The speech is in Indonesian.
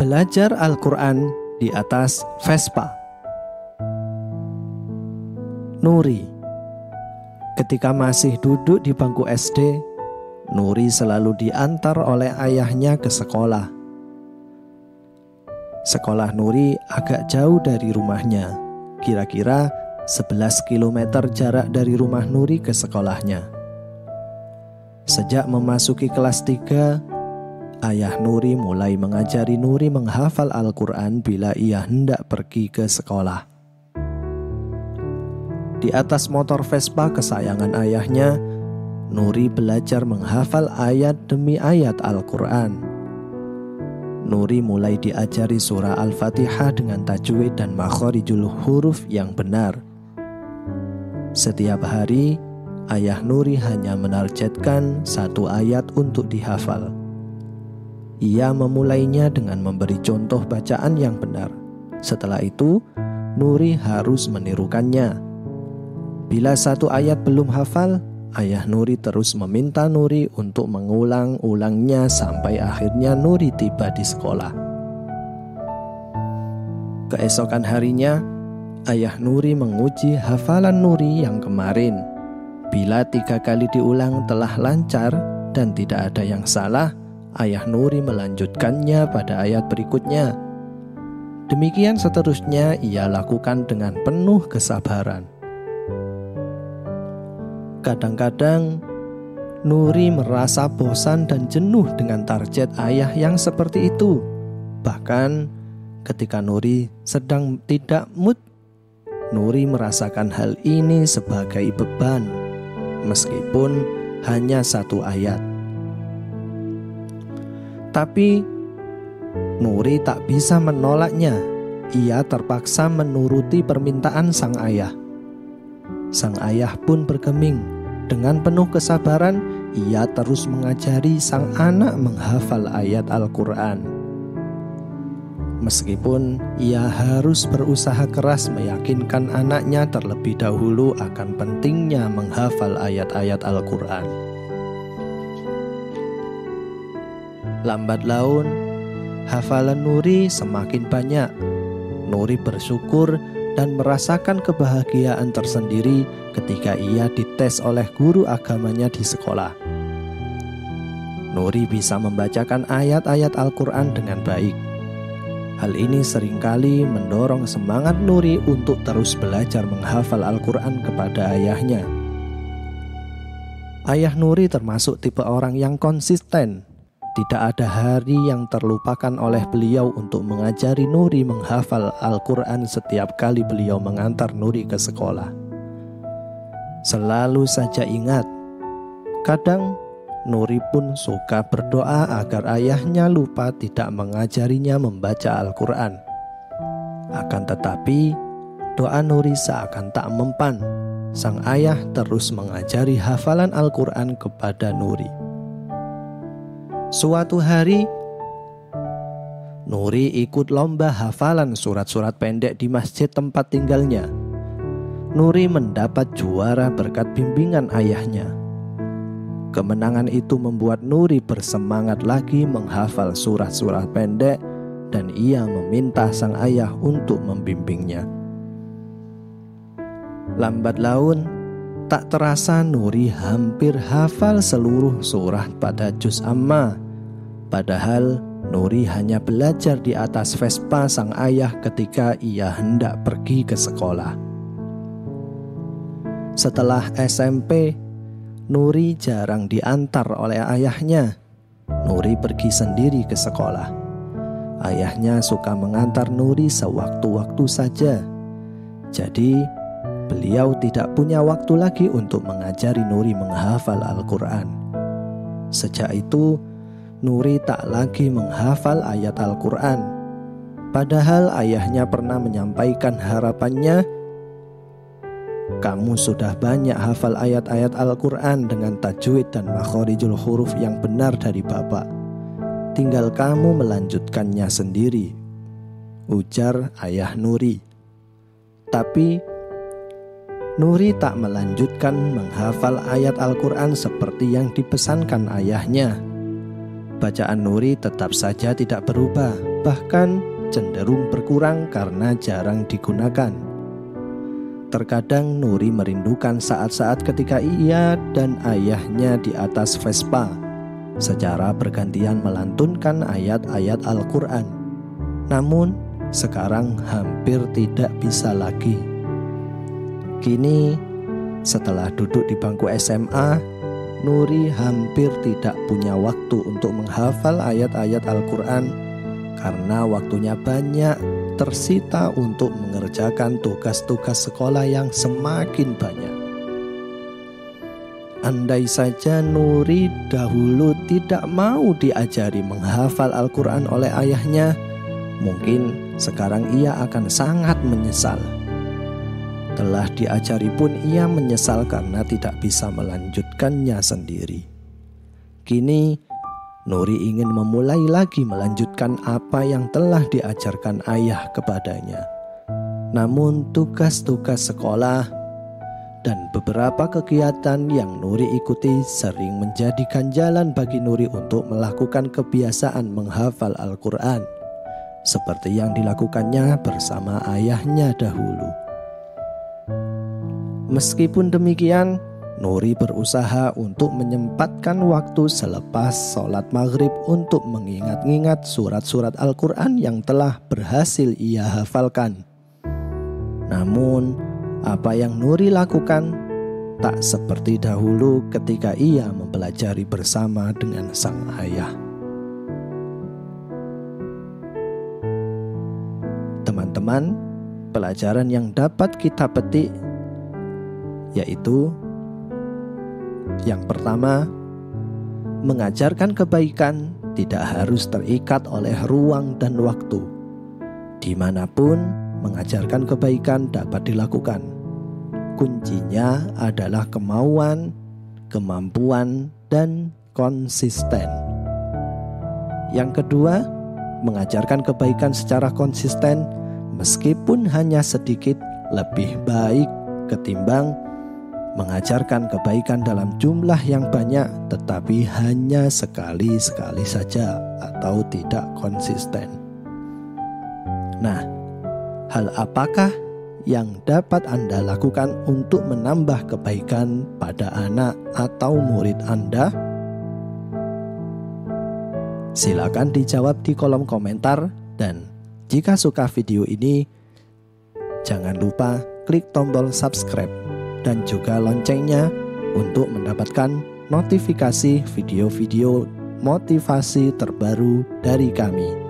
Belajar Al-Quran di atas Vespa. Nuri. Ketika masih duduk di bangku SD, Nuri selalu diantar oleh ayahnya ke sekolah. Sekolah Nuri agak jauh dari rumahnya, kira-kira 11 km jarak dari rumah Nuri ke sekolahnya. Sejak memasuki kelas 3, ayah Nuri mulai mengajari Nuri menghafal Al-Quran bila ia hendak pergi ke sekolah. Di atas motor Vespa kesayangan ayahnya, Nuri belajar menghafal ayat demi ayat Al-Quran. Nuri mulai diajari surah Al-Fatihah dengan tajwid dan makharijul huruf yang benar. Setiap hari, ayah Nuri hanya menargetkan 1 ayat untuk dihafal. Ia memulainya dengan memberi contoh bacaan yang benar. Setelah itu, Nuri harus menirukannya. Bila 1 ayat belum hafal, ayah Nuri terus meminta Nuri untuk mengulang-ulangnya sampai akhirnya Nuri tiba di sekolah. Keesokan harinya, ayah Nuri menguji hafalan Nuri yang kemarin. Bila 3 kali diulang telah lancar dan tidak ada yang salah, ayah Nuri melanjutkannya pada ayat berikutnya. Demikian seterusnya ia lakukan dengan penuh kesabaran. Kadang-kadang Nuri merasa bosan dan jenuh dengan target ayah yang seperti itu. Bahkan ketika Nuri sedang tidak mood, Nuri merasakan hal ini sebagai beban, meskipun hanya 1 ayat. Tapi Nuri tak bisa menolaknya. Ia terpaksa menuruti permintaan sang ayah. Sang ayah pun bergeming. Dengan penuh kesabaran, ia terus mengajari sang anak menghafal ayat Al-Quran. Meskipun ia harus berusaha keras meyakinkan anaknya terlebih dahulu akan pentingnya menghafal ayat-ayat Al-Quran. Lambat laun, hafalan Nuri semakin banyak. Nuri bersyukur dan merasakan kebahagiaan tersendiri ketika ia dites oleh guru agamanya di sekolah. Nuri bisa membacakan ayat-ayat Al-Quran dengan baik. Hal ini seringkali mendorong semangat Nuri untuk terus belajar menghafal Al-Quran kepada ayahnya. Ayah Nuri termasuk tipe orang yang konsisten. Tidak ada hari yang terlupakan oleh beliau untuk mengajari Nuri menghafal Al-Quran setiap kali beliau mengantar Nuri ke sekolah. Selalu saja ingat, kadang Nuri pun suka berdoa agar ayahnya lupa tidak mengajarinya membaca Al-Quran. Akan tetapi, doa Nuri seakan tak mempan. Sang ayah terus mengajari hafalan Al-Quran kepada Nuri. Suatu hari, Nuri ikut lomba hafalan surat-surat pendek di masjid tempat tinggalnya. Nuri mendapat juara berkat bimbingan ayahnya. Kemenangan itu membuat Nuri bersemangat lagi menghafal surat-surat pendek dan ia meminta sang ayah untuk membimbingnya. Lambat laun, tak terasa Nuri hampir hafal seluruh surah pada juz Amma. Padahal Nuri hanya belajar di atas Vespa sang ayah ketika ia hendak pergi ke sekolah. Setelah SMP, Nuri jarang diantar oleh ayahnya. Nuri pergi sendiri ke sekolah. Ayahnya suka mengantar Nuri sewaktu-waktu saja. Jadi, beliau tidak punya waktu lagi untuk mengajari Nuri menghafal Al-Quran. Sejak itu, Nuri tak lagi menghafal ayat Al-Quran. Padahal ayahnya pernah menyampaikan harapannya, "Kamu sudah banyak hafal ayat-ayat Al-Quran dengan tajwid dan makharijul huruf yang benar dari Bapak. Tinggal kamu melanjutkannya sendiri," ujar ayah Nuri. Tapi Nuri tak melanjutkan menghafal ayat Al-Quran seperti yang dipesankan ayahnya. Bacaan Nuri tetap saja tidak berubah. bahkan cenderung berkurang karena jarang digunakan. Terkadang Nuri merindukan saat-saat ketika ia dan ayahnya di atas Vespa secara bergantian melantunkan ayat-ayat Al-Quran. Namun sekarang hampir tidak bisa lagi. Kini setelah duduk di bangku SMA, Nuri hampir tidak punya waktu untuk menghafal ayat-ayat Al-Quran karena waktunya banyak tersita untuk mengerjakan tugas-tugas sekolah yang semakin banyak. Andai saja Nuri dahulu tidak mau diajari menghafal Al-Quran oleh ayahnya, mungkin sekarang ia akan sangat menyesal. Telah diajari pun ia menyesal karena tidak bisa melanjutkannya sendiri. Kini Nuri ingin memulai lagi melanjutkan apa yang telah diajarkan ayah kepadanya. Namun tugas-tugas sekolah dan beberapa kegiatan yang Nuri ikuti sering menjadi ganjalan bagi Nuri untuk melakukan kebiasaan menghafal Al-Quran seperti yang dilakukannya bersama ayahnya dahulu. Meskipun demikian, Nuri berusaha untuk menyempatkan waktu selepas sholat maghrib untuk mengingat-ingat surat-surat Al-Quran yang telah berhasil ia hafalkan. Namun, apa yang Nuri lakukan tak seperti dahulu ketika ia mempelajari bersama dengan sang ayah. Teman-teman, pelajaran yang dapat kita petik yaitu yang pertama, mengajarkan kebaikan tidak harus terikat oleh ruang dan waktu. Dimanapun mengajarkan kebaikan dapat dilakukan. Kuncinya adalah kemauan, kemampuan, dan konsisten. Yang kedua, mengajarkan kebaikan secara konsisten meskipun hanya sedikit lebih baik ketimbang mengajarkan kebaikan dalam jumlah yang banyak tetapi hanya sekali-sekali saja atau tidak konsisten. Nah, hal apakah yang dapat Anda lakukan untuk menambah kebaikan pada anak atau murid Anda? Silakan dijawab di kolom komentar, dan jika suka video ini, jangan lupa klik tombol subscribe dan juga loncengnya untuk mendapatkan notifikasi video-video motivasi terbaru dari kami.